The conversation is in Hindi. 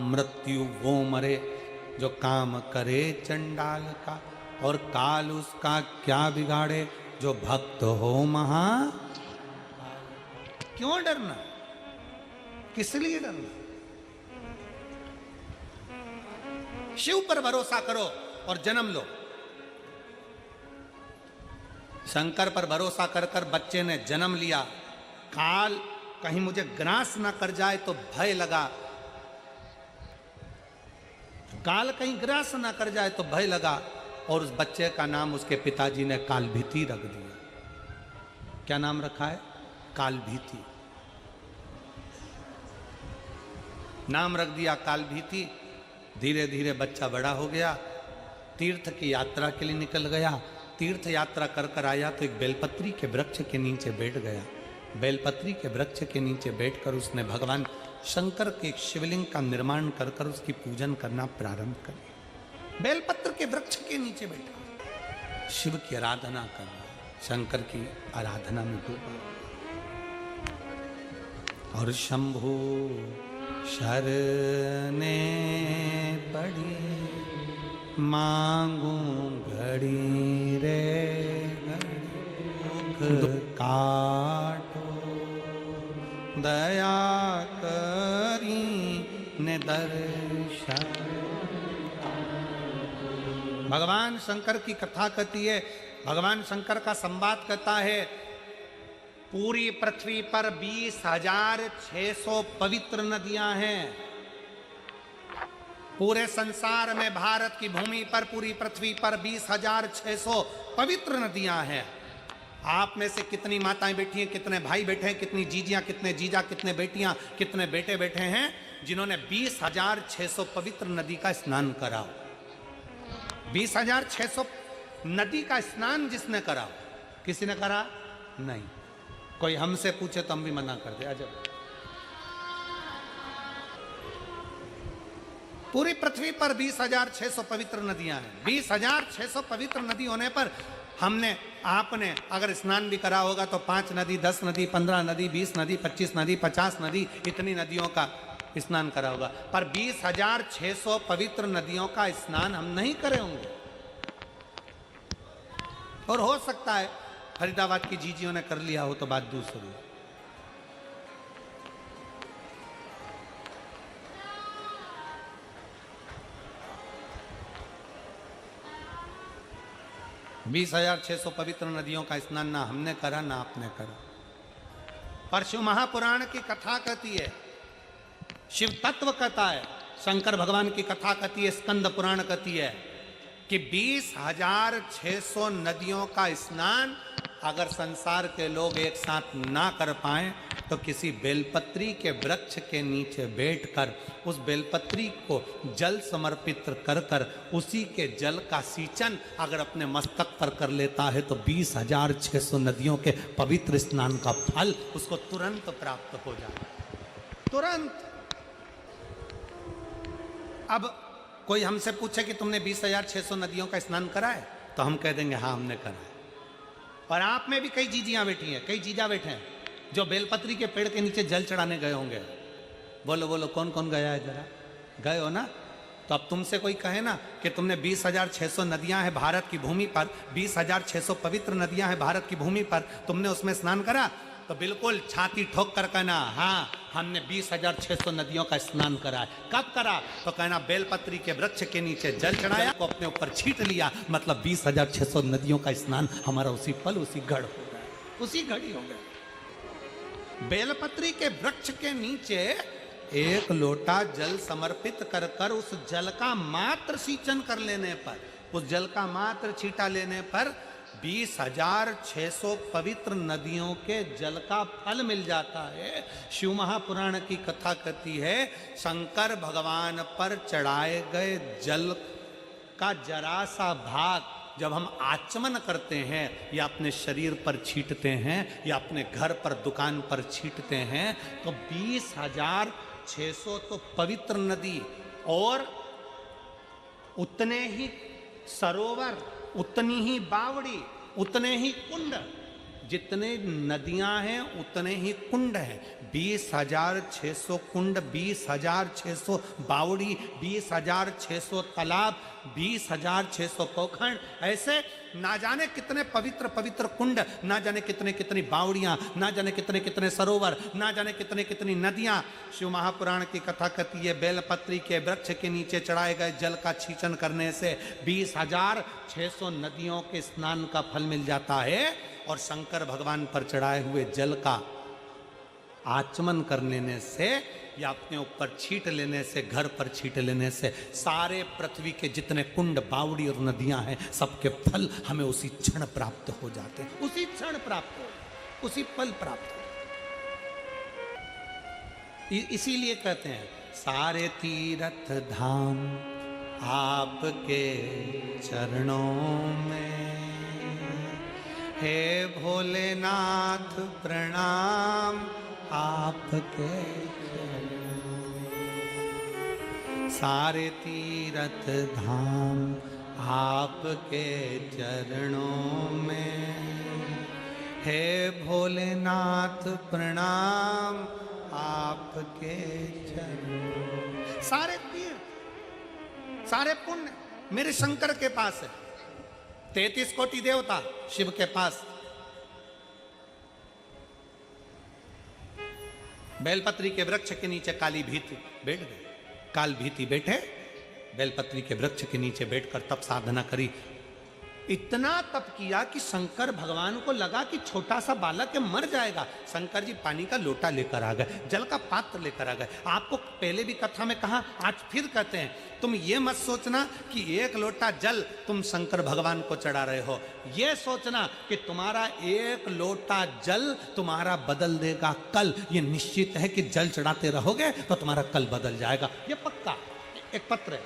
मृत्यु वो मरे जो काम करे चंडाल का, और काल उसका क्या बिगाड़े जो भक्त हो महा। क्यों डरना, किस लिए डरना? शिव पर भरोसा करो और जन्म लो। शंकर पर भरोसा कर कर बच्चे ने जन्म लिया। काल कहीं मुझे ग्रास ना कर जाए तो भय लगा, काल कहीं ग्रास ना कर जाए तो भय लगा, और उस बच्चे का नाम उसके पिताजी ने कालभीति रख दिया। क्या नाम रखा है? कालभीति। नाम रख दिया कालभीति। धीरे धीरे बच्चा बड़ा हो गया, तीर्थ की यात्रा के लिए निकल गया। तीर्थ यात्रा कर कर आया तो एक बेलपत्री के वृक्ष के नीचे बैठ गया। बेलपत्री के वृक्ष के नीचे बैठकर उसने भगवान शंकर के एक शिवलिंग का निर्माण कर कर उसकी पूजन करना प्रारंभ कर दिया। बेलपत्र के वृक्ष के नीचे बैठा शिव की आराधना करना, शंकर की आराधना में डूबा। और शंभु शरने पड़ी मांगू घड़ी रे घड़ी काटो दया करी ने दर्शन। भगवान शंकर की कथा कहती है, भगवान शंकर का संवाद कहता है, पूरी पृथ्वी पर 20,600 पवित्र नदियां हैं। पूरे संसार में भारत की भूमि पर, पूरी पृथ्वी पर 20,600 पवित्र नदियां हैं। आप में से कितनी माताएं बैठी हैं, कितने भाई बैठे हैं, कितनी जीजियां, कितने जीजा, कितने बेटियां, कितने बेटे बैठे हैं जिन्होंने 20,600 पवित्र नदी का स्नान करा? 20,600 नदी का स्नान जिसने करा, किसी ने करा? नहीं। कोई हमसे पूछे तो हम भी मना कर दे। अजब। पूरी पृथ्वी पर 20,600 पवित्र नदियां हैं। 20,600 पवित्र नदी होने पर हमने, आपने अगर स्नान भी करा होगा तो 5 नदी, 10 नदी, 15 नदी, 20 नदी, 25 नदी, 50 नदी, इतनी नदियों का स्नान करा होगा। पर 20,600 पवित्र नदियों का स्नान हम नहीं करे होंगे। और हो सकता है फरीदाबाद की जीजियों ने कर लिया हो तो बात दूसरी। 20,600 पवित्र नदियों का स्नान ना हमने करा ना आपने करा। पर शिव महापुराण की कथा कहती है, शिव तत्व कहता है, शंकर भगवान की कथा कहती है, स्कंद पुराण कहती है कि 20,600 नदियों का स्नान अगर संसार के लोग एक साथ ना कर पाए तो किसी बेलपत्री के वृक्ष के नीचे बैठकर उस बेलपत्री को जल समर्पित कर कर उसी के जल का सींचन अगर अपने मस्तक पर कर लेता है तो 20,600 नदियों के पवित्र स्नान का फल उसको तुरंत प्राप्त हो जाता है। तुरंत। अब कोई हमसे पूछे कि तुमने 20,600 नदियों का स्नान करा है, तो हम कह देंगे हाँ हमने करा है। और आप में भी कई जीजियां बैठी हैं, कई जीजा बैठे हैं जो बेलपत्री के पेड़ के नीचे जल चढ़ाने गए होंगे। बोलो बोलो कौन कौन गया है, जरा गए हो ना? तो अब तुमसे कोई कहे ना कि तुमने 20,600 नदियां हैं भारत की भूमि पर, 20,600 पवित्र नदियां हैं भारत की भूमि पर, तुमने उसमें स्नान करा? तो बिल्कुल छाती ठोक कर कहना हाँ हमने 20,600 नदियों का स्नान करा है। कब करा? तो कहना बेलपत्री के वृक्ष के नीचे जल चढ़ाया, को अपने ऊपर छीट लिया, मतलब 20,600 नदियों का स्नान हमारा उसी पल उसी घड़ हो गया, उसी घड़ी हो गया। बेलपत्री के वृक्ष के नीचे एक लोटा जल समर्पित कर कर उस जल का मात्र सींचन कर लेने पर, उस जल का मात्र छींटा लेने पर 20,600 पवित्र नदियों के जल का फल मिल जाता है। शिव महापुराण की कथा कहती है, शंकर भगवान पर चढ़ाए गए जल का जरा सा भाग जब हम आचमन करते हैं या अपने शरीर पर छींटते हैं या अपने घर पर दुकान पर छींटते हैं तो 20,600 तो पवित्र नदी और उतने ही सरोवर, उतनी ही बावड़ी, उतने ही कुंड जितने नदियां हैं उतने ही कुंड हैं। 20,600 कुंड, 20,600 बावड़ी, 20,600 तालाब, 20,600 पोखर, ऐसे ना जाने कितने पवित्र पवित्र कुंड, ना जाने कितने कितनी बावड़ियां, ना जाने कितने कितने सरोवर, ना जाने कितने कितनी नदियां। शिव महापुराण की कथा कहती है बेलपत्री के वृक्ष के नीचे चढ़ाए गए जल का छींचन करने से 20,600 नदियों के स्नान का फल मिल जाता है, और शंकर भगवान पर चढ़ाए हुए जल का आचमन कर लेने से या अपने ऊपर छींट लेने से, घर पर छींट लेने से सारे पृथ्वी के जितने कुंड, बावड़ी और नदियां हैं सबके फल हमें उसी क्षण प्राप्त हो जाते हैं, उसी क्षण प्राप्त हो, उसी पल प्राप्त हो। इसीलिए कहते हैं सारे तीर्थ धाम आपके चरणों में, हे भोलेनाथ प्रणाम आपके चरणों में। सारे तीर्थ धाम आपके चरणों में, हे भोलेनाथ प्रणाम आपके चरणों। सारे तीर्थ, सारे पुण्य मेरे शंकर के पास है। 33 कोटि देवता शिव के पास। बेलपत्री के वृक्ष के नीचे काली भीति बैठ गए, काल भीति बैठे बेलपत्री के वृक्ष के नीचे बैठकर तप साधना करी। इतना तप किया कि शंकर भगवान को लगा कि छोटा सा बालक है, मर जाएगा। शंकर जी पानी का लोटा लेकर आ गए, जल का पात्र लेकर आ गए। आपको पहले भी कथा में कहा, आज फिर कहते हैं, तुम ये मत सोचना कि एक लोटा जल तुम शंकर भगवान को चढ़ा रहे हो। ये सोचना कि तुम्हारा एक लोटा जल तुम्हारा बदल देगा कल। ये निश्चित है कि जल चढ़ाते रहोगे तो तुम्हारा कल बदल जाएगा। ये पक्का। एक पत्र है,